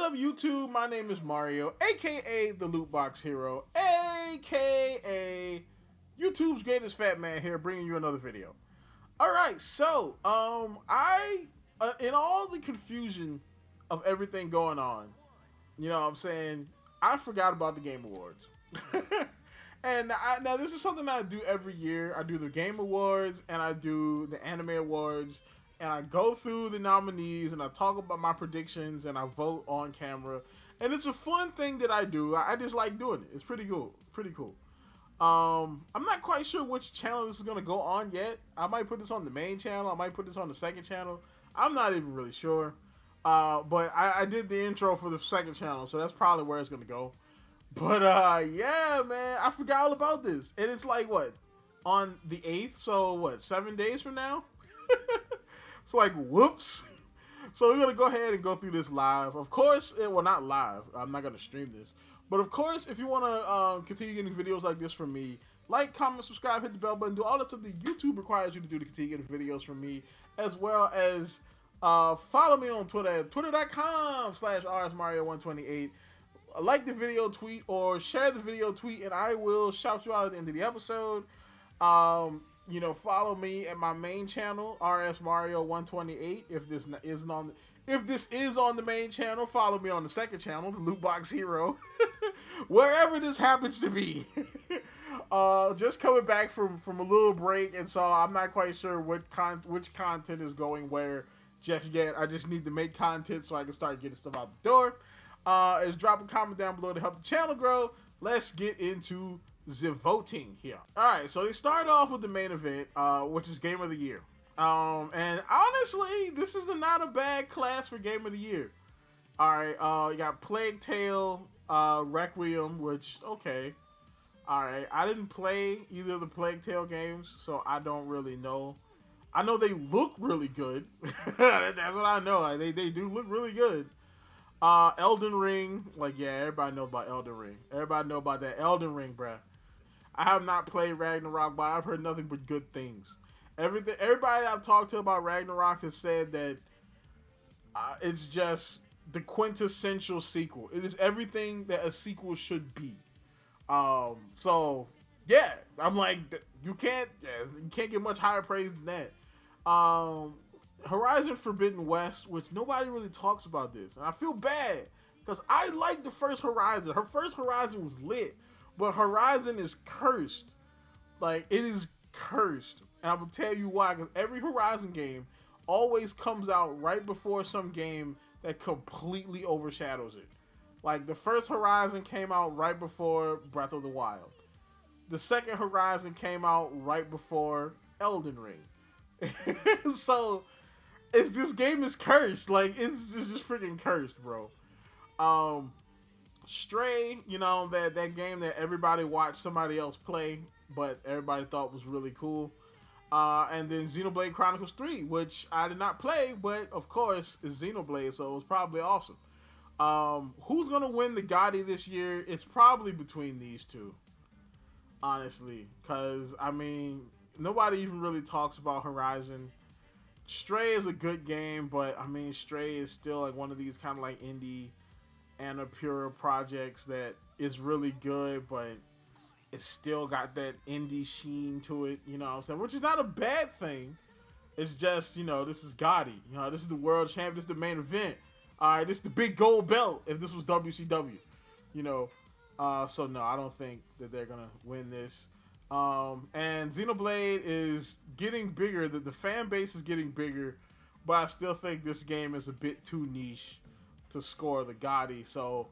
up, YouTube? My name is Mario, aka the Loot Box Hero, aka YouTube's greatest fat man here, bringing you another video. All right, so in all the confusion of everything going on, you know what I'm saying, I forgot about the Game Awards. And now this is something I do every year. I do the Game Awards and I do the Anime Awards, and I go through the nominees and I talk about my predictions and I vote on camera. And it's a fun thing that I do. I just like doing it. It's pretty cool. Pretty cool. I'm not quite sure which channel this is going to go on yet. I might put this on the main channel. I might put this on the second channel. I'm not even really sure. But I did the intro for the second channel, so that's probably where it's going to go. But yeah, man, I forgot all about this. And it's like, what, on the 8th? So what, 7 days from now? It's like, whoops. So we're going to go ahead and go through this live. Of course, well, not live. I'm not going to stream this. But of course, if you want to continue getting videos like this from me, like, comment, subscribe, hit the bell button, do all that stuff that YouTube requires you to do to continue getting videos from me, as well as follow me on Twitter at twitter.com/RSMario128. Like the video, tweet, or share the video, tweet, and I will shout you out at the end of the episode. You know, follow me at my main channel, RSMario128. If this is on the main channel, follow me on the second channel, the Loot Box Hero. Wherever this happens to be. Just coming back from a little break, and so I'm not quite sure which content is going where just yet. I just need to make content so I can start getting stuff out the door. Drop a comment down below to help the channel grow. Let's get into the voting here. Alright, so they start off with the main event, which is Game of the Year. And honestly, this is not a bad class for Game of the Year. Alright, you got Plague Tale, Requiem, which, okay. Alright, I didn't play either of the Plague Tale games, so I don't really know. I know they look really good. That's what I know. They do look really good. Elden Ring, like, yeah, everybody know about Elden Ring. Everybody know about that Elden Ring, bruh. I have not played Ragnarok, but I've heard nothing but good things. Everybody I've talked to about Ragnarok has said that it's just the quintessential sequel. It is everything that a sequel should be. So yeah, I'm like, you can't get much higher praise than that. Horizon Forbidden West, which nobody really talks about this, and I feel bad because I liked the first Horizon. Her first Horizon was lit, but Horizon is cursed. Like, it is cursed, and I'm gonna tell you why. Because every Horizon game always comes out right before some game that completely overshadows it. Like, the first Horizon came out right before Breath of the Wild. The second Horizon came out right before Elden Ring. So this game is cursed. Like, it's just freaking cursed, bro. Stray, you know, that game that everybody watched somebody else play, but everybody thought was really cool. And then Xenoblade Chronicles 3, which I did not play, but of course it's Xenoblade, so it was probably awesome. Who's gonna win the Gotti this year? It's probably between these two, honestly, because I mean, nobody even really talks about Horizon. Stray is a good game, but I mean, Stray is still like one of these kind of like indie Annapurna projects that is really good, but it's still got that indie sheen to it, you know what I'm saying? Which is not a bad thing. It's just, you know, this is Gotti. You know, this is the world champ. This is the main event. All right, this is the big gold belt if this was WCW, you know. So, no, I don't think that they're going to win this. And Xenoblade is getting bigger. The fan base is getting bigger, but I still think this game is a bit too niche to score the Gotti. So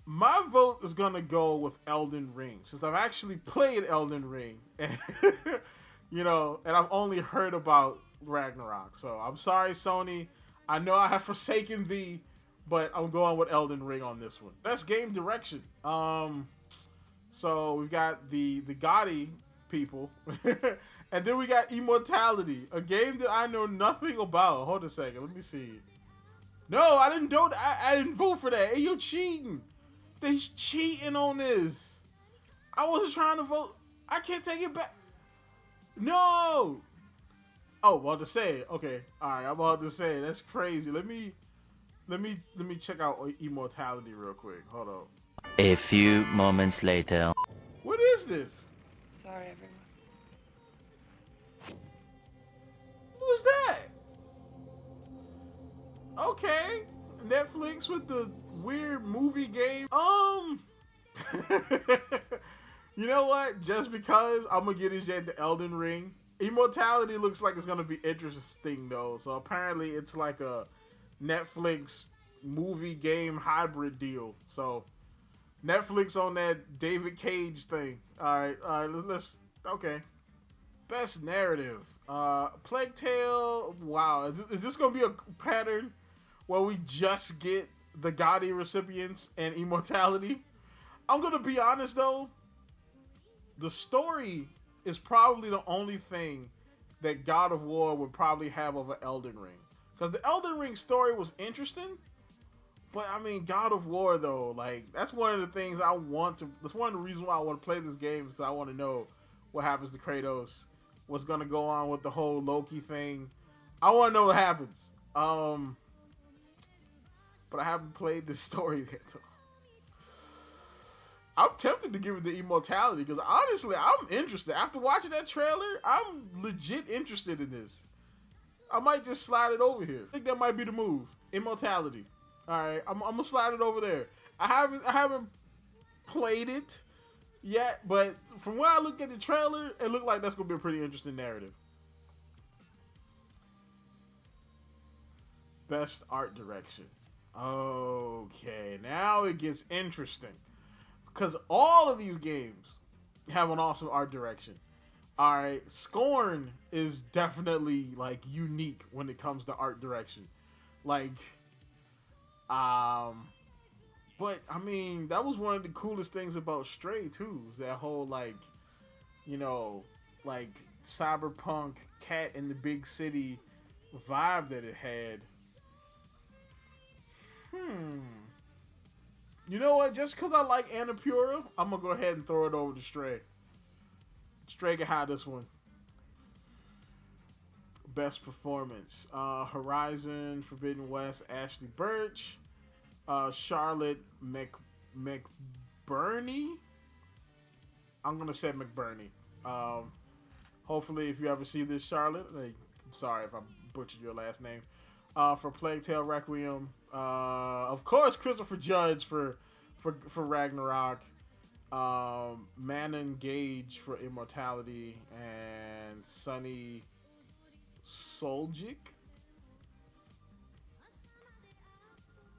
my vote is going to go with Elden Ring, since I've actually played Elden Ring, and, you know, and I've only heard about Ragnarok. So I'm sorry, Sony. I know I have forsaken thee, but I'm going with Elden Ring on this one. Best game direction. So we've got the Gotti people, and then we got Immortality, a game that I know nothing about. Hold a second, let me see. No, I didn't vote for that. Hey, you're cheating. They cheating on this. I wasn't trying to vote. I can't take it back. No. Oh, well, to say it. Okay. All right, I'm about to say it. That's crazy. Let me Let me check out Immortality real quick. Hold on. A few moments later. What is this? Sorry, everyone. Who's that? Okay, Netflix with the weird movie game. You know what? Just because I'm gonna get his yet the Elden Ring. Immortality looks like it's gonna be interesting though. So apparently it's like a Netflix movie game hybrid deal. So Netflix on that David Cage thing. All right, let's okay. Best narrative. Plague Tale. Wow, is this gonna be a pattern where we just get the Gotti recipients and Immortality? I'm gonna be honest though. The story is probably the only thing that God of War would probably have over Elden Ring. Because the Elden Ring story was interesting, but I mean, God of War though, like that's one of the things I want to. That's one of the reasons why I want to play this game because I want to know what happens to Kratos, what's gonna go on with the whole Loki thing. I want to know what happens. But I haven't played this story yet. I'm tempted to give it the Immortality because honestly, I'm interested. After watching that trailer, I'm legit interested in this. I might just slide it over here. I think that might be the move. Immortality. All right, I'm gonna slide it over there. I haven't played it yet, but from when I look at the trailer, it looked like that's gonna be a pretty interesting narrative. Best art direction. Okay, now it gets interesting. Because all of these games have an awesome art direction. All right, Scorn is definitely like unique when it comes to art direction. Like, but I mean, that was one of the coolest things about Stray too. Is that whole like, you know, like cyberpunk cat in the big city vibe that it had. You know what? Just because I like Annapurna, I'm going to go ahead and throw it over to Stray. Stray can have this one. Best performance. Horizon, Forbidden West, Ashley Birch. Charlotte McBurney. I'm going to say McBurney. Hopefully, if you ever see this, Charlotte, I'm sorry if I butchered your last name. For Plague Tale Requiem. Of course, Christopher Judge for Ragnarok. Manon Gage for Immortality, and Sunny Soljic.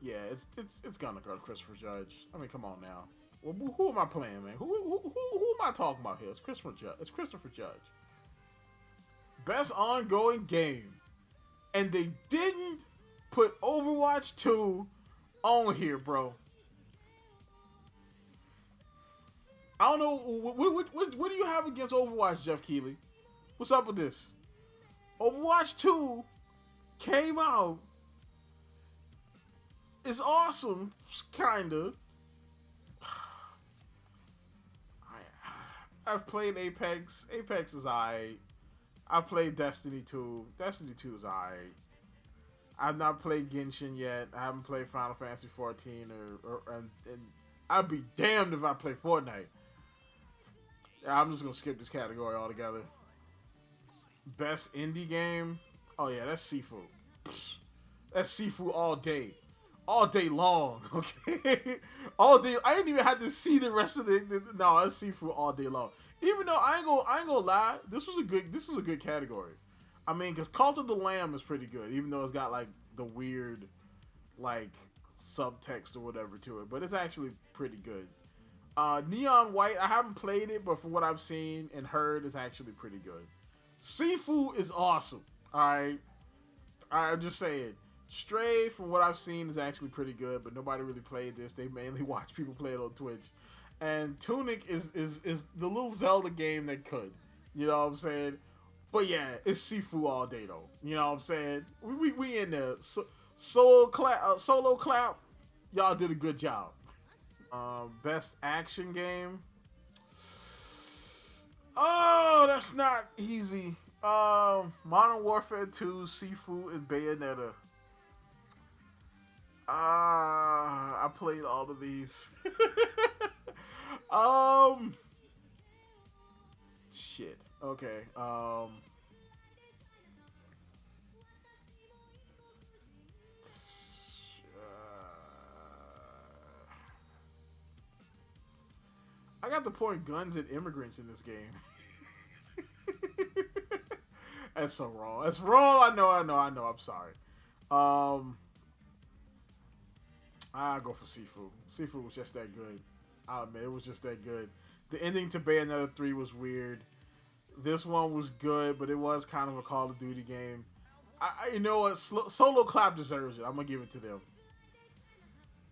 Yeah, it's gonna go to Christopher Judge. I mean, come on now. Well, who am I playing, man? Who am I talking about here? It's Christopher Judge. It's Christopher Judge. Best ongoing game. And they didn't put Overwatch 2 on here, bro. I don't know. What do you have against Overwatch, Jeff Keighley? What's up with this? Overwatch 2 came out. It's awesome, kinda. I've played Apex. Apex is alright. I've played Destiny 2. Destiny 2 is alright. I've not played Genshin yet. I haven't played Final Fantasy 14 and I'd be damned if I play Fortnite. I'm just gonna skip this category altogether. Best indie game? Oh yeah, that's Sifu. That's Sifu all day. All day long, okay? All day. I ain't even had to see the rest of no, that's Sifu all day long. Even though I ain't gonna lie, this was a good category. I mean, because Cult of the Lamb is pretty good, even though it's got like the weird like subtext or whatever to it, but it's actually pretty good. Neon White, I haven't played it, but from what I've seen and heard, it's actually pretty good. Sifu is awesome. Alright, I'm just saying. Stray, from what I've seen, is actually pretty good, but nobody really played this. They mainly watch people play it on Twitch. And Tunic is the little Zelda game that could. You know what I'm saying? But yeah, it's Sifu all day though. You know what I'm saying? We in there. Solo clap. Y'all did a good job. Best action game. Oh, that's not easy. Modern Warfare 2, Sifu, and Bayonetta. I played all of these. um, shit. Okay. I got to point guns at immigrants in this game. That's so wrong. That's wrong. I know. I'm sorry. I go for Sifu. Sifu was just that good. I'll admit, it was just that good. The ending to Bayonetta 3 was weird. This one was good, but it was kind of a Call of Duty game. You know what? Solo Clap deserves it. I'm gonna give it to them.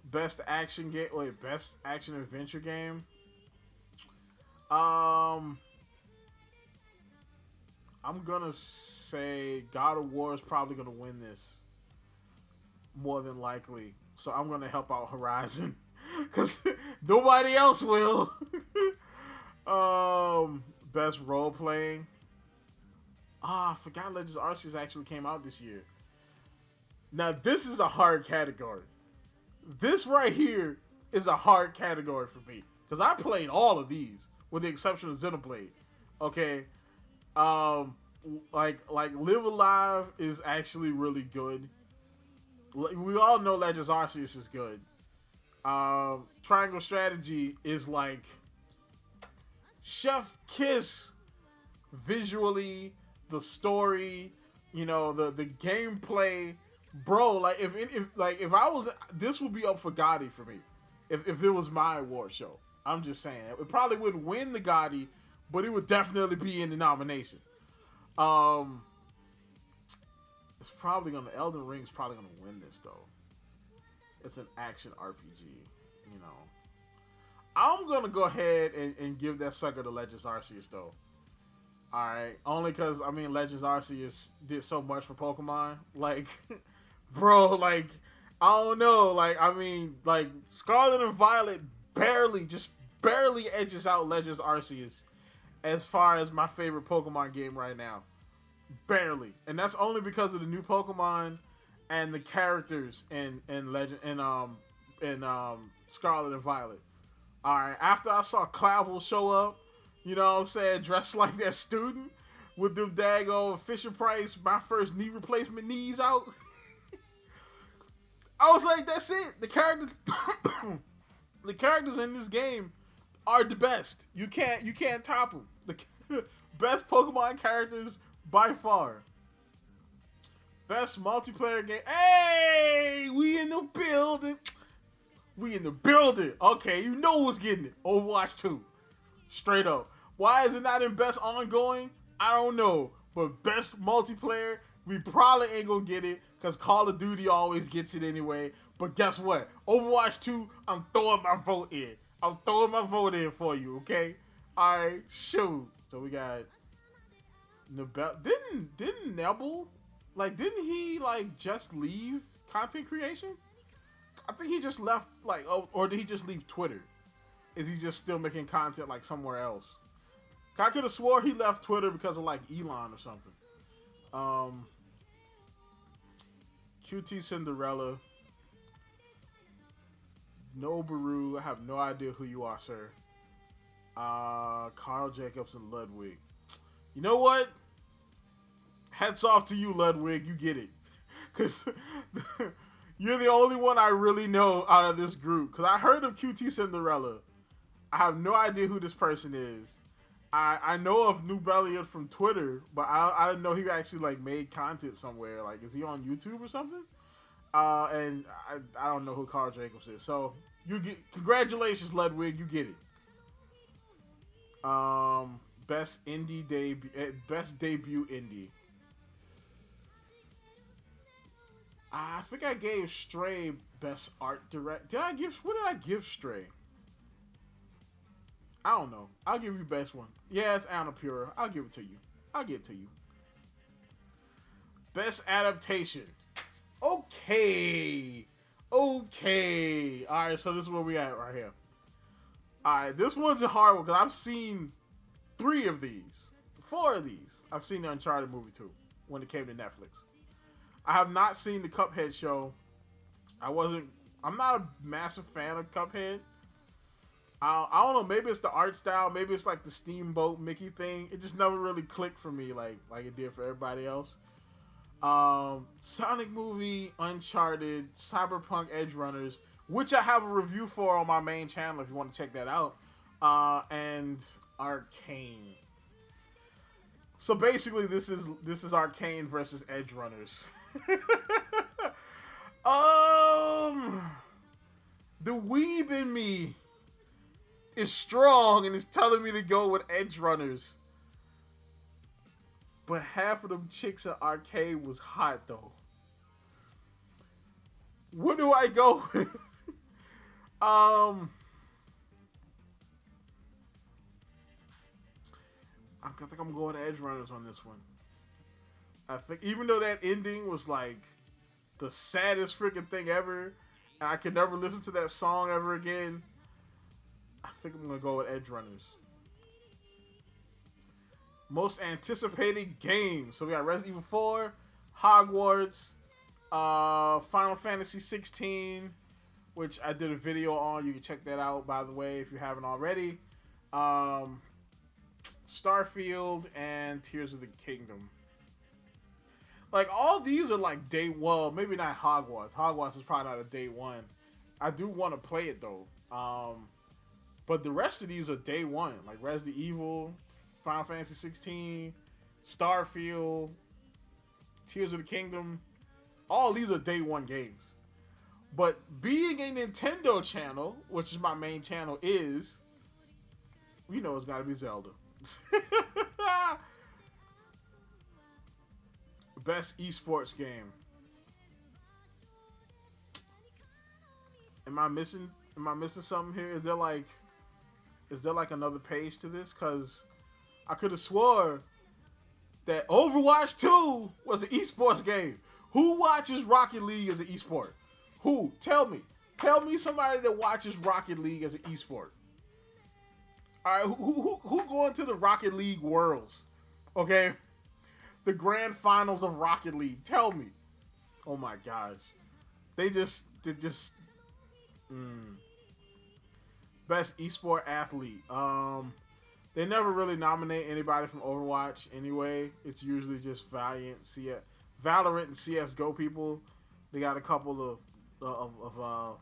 Best action game. Wait, best action adventure game. I'm gonna say God of War is probably gonna win this, more than likely. So I'm gonna help out Horizon, cause nobody else will. Best role playing. I forgot Legends Arceus actually came out this year. Now this is a hard category. This right here is a hard category for me, cause I played all of these with the exception of Xenoblade. Okay. Like Live Alive is actually really good. We all know Legends Arceus is good. Triangle Strategy is like chef kiss visually, the story, you know, the gameplay, bro. Like if I was, this would be up for Gotti for me if it was my award show. I'm just saying it probably wouldn't win the Gotti, but it would definitely be in the nomination. It's probably gonna Elden Ring's probably gonna win this though. It's an action RPG, you know. I'm gonna go ahead and give that sucker to Legends Arceus though. Alright. Only cause I mean Legends Arceus did so much for Pokemon. Like bro, like I don't know. Like I mean like Scarlet and Violet barely edges out Legends Arceus as far as my favorite Pokemon game right now. Barely. And that's only because of the new Pokemon and the characters in Legend in Scarlet and Violet. Alright, after I saw Clavel show up, you know what I'm saying, dressed like that student with the daggone Fisher Price, my first knee replacement knees out. I was like, that's it. The characters the characters in this game are the best. You can't top them. The best Pokemon characters by far. Best multiplayer game. Hey, we in the building. We in the building. Okay, you know what's getting it. Overwatch 2. Straight up. Why is it not in best ongoing? I don't know. But best multiplayer, we probably ain't gonna get it because Call of Duty always gets it anyway. But guess what? Overwatch 2, I'm throwing my vote in. I'm throwing my vote in for you, okay? Alright, shoot. So we got Nebel. Didn't Nebel, like, didn't he like just leave content creation? I think he just left, like, or did he just leave Twitter? Is he just still making content like somewhere else? I could have swore he left Twitter because of like Elon or something. QT Cinderella. Noboru, I have no idea who you are, sir. Carl Jacobs and Ludwig. You know what? Hats off to you, Ludwig. You get it. Because you're the only one I really know out of this group. Because I heard of QT Cinderella. I have no idea who this person is. I know of Nubellion from Twitter, but I didn't know he actually like made content somewhere. Like, is he on YouTube or something? And I don't know who Carl Jacobs is. So you get congratulations, Ludwig. You get it. Best indie debut, best debut indie. I think I gave Stray best art direct. What did I give Stray? I don't know. I'll give you best one. Yeah, it's Annapurna. I'll give it to you. I'll give it to you. Best adaptation. Okay. Okay. Alright, so this is where we at right here. Alright, this one's a hard one because I've seen 3 of these. 4 of these. I've seen the Uncharted movie too when it came to Netflix. I have not seen the Cuphead show. I wasn't. I'm not a massive fan of Cuphead. I don't know. Maybe it's the art style. Maybe it's like the Steamboat Mickey thing. It just never really clicked for me like it did for everybody else. Sonic movie, Uncharted, Cyberpunk Edge Runners, which I have a review for on my main channel if you want to check that out. And Arcane. So basically, this is Arcane versus Edge Runners. The weeb in me is strong and is telling me to go with Edge Runners. But half of them chicks at Arcade was hot though. What do I go with? I think I'm going to Edge Runners on this one. I think even though that ending was like the saddest freaking thing ever, and I could never listen to that song ever again, I think I'm gonna go with Edge Runners. Most anticipated game. So we got Resident Evil 4, Hogwarts, Final Fantasy 16, which I did a video on. You can check that out, by the way, if you haven't already. Starfield and Tears of the Kingdom. Like, all these are like day one. Well, maybe not Hogwarts. Hogwarts is probably not a day one. I do want to play it though. But the rest of these are day one. Like Resident Evil, Final Fantasy 16, Starfield, Tears of the Kingdom. All these are day one games. But being a Nintendo channel, which is my main channel, is, you know, it's got to be Zelda. Best esports game. Am I missing something here? Is there like another page to this? Cause I could have swore that Overwatch 2 was an esports game. Who watches Rocket League as an esport? Who? Tell me. Tell me somebody that watches Rocket League as an esport. All right, who going to the Rocket League Worlds? Okay, the grand finals of Rocket League. Tell me. Oh my gosh, they just. Best esport athlete. They never really nominate anybody from Overwatch anyway. It's usually just Valorant and CS:GO people. They got a couple of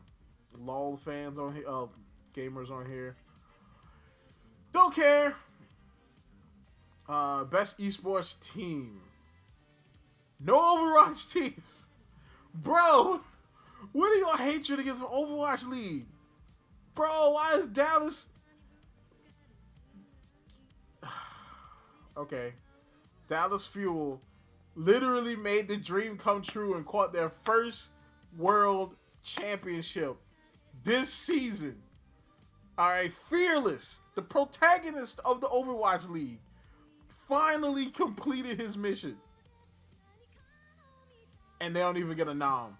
LOL fans on here, gamers on here. Don't care. Best esports team. No Overwatch teams. Bro, what are your hatred against Overwatch League? Bro, why is Dallas... Okay. Dallas Fuel literally made the dream come true and caught their first world championship this season. Alright, Fearless, the protagonist of the Overwatch League, finally completed his mission. And they don't even get a nom.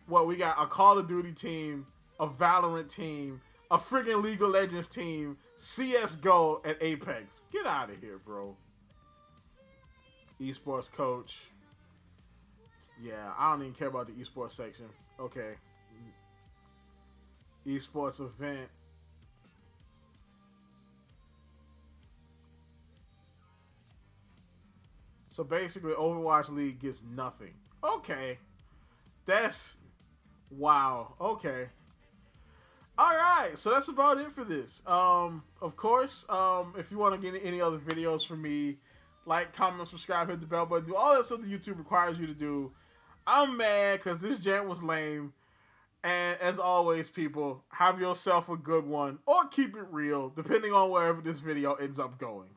What, we got a Call of Duty team, a Valorant team, a freaking League of Legends team, CS:GO, and Apex. Get out of here, bro. Esports coach. Yeah, I don't even care about the esports section. Okay. Esports event. So basically, Overwatch League gets nothing. Okay. That's... Wow. Okay. Alright, so that's about it for this. Of course, if you want to get any other videos from me, like, comment, subscribe, hit the bell button, do all that stuff that YouTube requires you to do. I'm mad because this gent was lame. And as always, people, have yourself a good one or keep it real, depending on wherever this video ends up going.